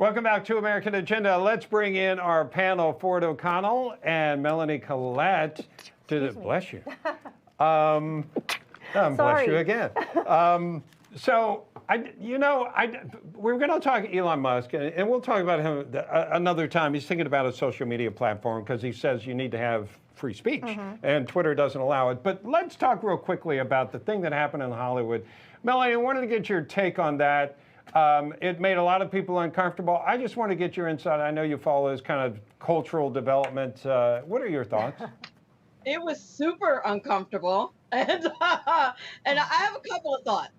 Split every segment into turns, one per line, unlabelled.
Welcome back to American Agenda. Let's bring in our panel, Ford O'Connell and Melanie Collette. Bless you. Bless you again. We're going to talk Elon Musk, and we'll talk about him another time. He's thinking about a social media platform because he says you need to have free speech, and Twitter doesn't allow it. But let's talk real quickly about the thing that happened in Hollywood. Melanie, I wanted to get your take on that. It made a lot of people uncomfortable. I just want to get your insight. I know you follow this kind of cultural development. What are your thoughts?
It was super uncomfortable, and I have a couple of thoughts.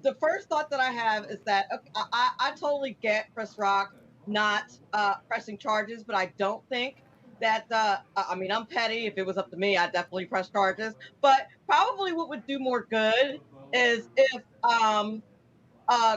The first thought that I have is that I totally get Chris Rock not pressing charges, but I don't think that, I mean, I'm petty. If it was up to me, I'd definitely press charges. But probably what would do more good is if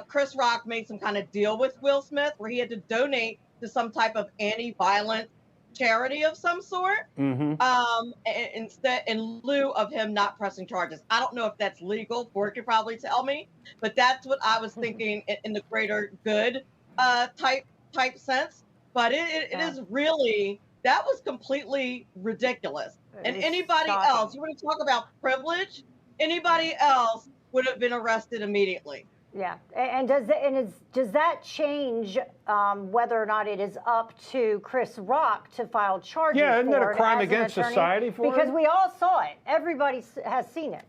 Chris Rock made some kind of deal with Will Smith where he had to donate to some type of anti-violence charity of some sort, instead, in lieu of him not pressing charges. I don't know if that's legal. Ford could probably tell me, but that's what I was thinking in the greater good type sense. But it is really, that was completely ridiculous. And anybody else, you want to talk about privilege? Anybody else would have been arrested immediately.
Yeah, and does that change whether or not it is up to Chris Rock to file charges?
Yeah, isn't that a crime
against
society for
Because
him?
we all saw it. Everybody has seen it.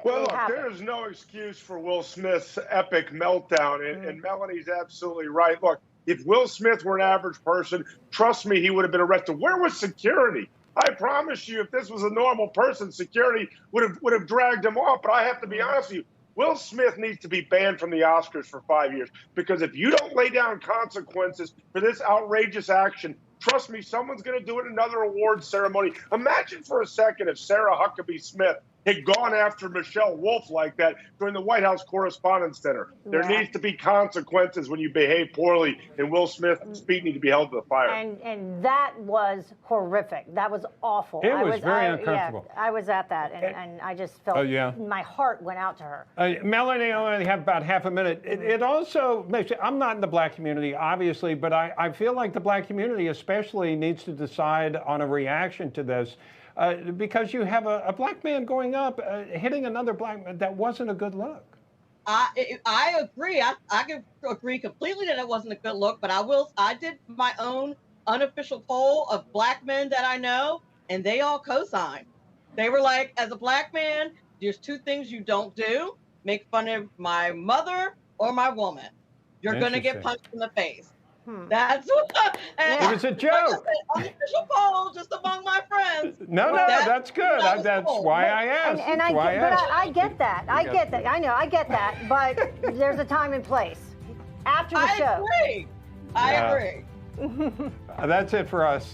Well, look, there is no excuse for Will Smith's epic meltdown, and Melanie's absolutely right. Look, if Will Smith were an average person, trust me, he would have been arrested. Where was security? I promise you, if this was a normal person, security would have dragged him off. But I have to be honest with you, Will Smith needs to be banned from the Oscars for 5 years, because if you don't lay down consequences for this outrageous action, trust me, someone's going to do it in another awards ceremony. Imagine for a second if Sarah Huckabee Smith had gone after Michelle Wolf like that during the White House Correspondents' Dinner. There needs to be consequences when you behave poorly, and Will Smith's feet need to be held to the fire.
And that was horrific. That was awful.
It was very uncomfortable.
Yeah, I was at that, and I just felt my heart went out to her.
Melanie, I only have about half a minute. It also makes I'm not in the black community, obviously, but I feel like the black community especially needs to decide on a reaction to this. Because you have a black man going up, hitting another black man, that wasn't a good look.
I agree. I can agree completely that it wasn't a good look, but I did my own unofficial poll of black men that I know, and they all co-signed. They were like, as a black man, there's two things you don't do: make fun of my mother or my woman. You're going to get punched in the face. That's what.
It was a joke.
Unofficial poll, just among my friends.
No, that's good. That's why I asked.
I get that. I get that. I know. I get that. But there's a time and place after the show.
I agree.
That's it for us.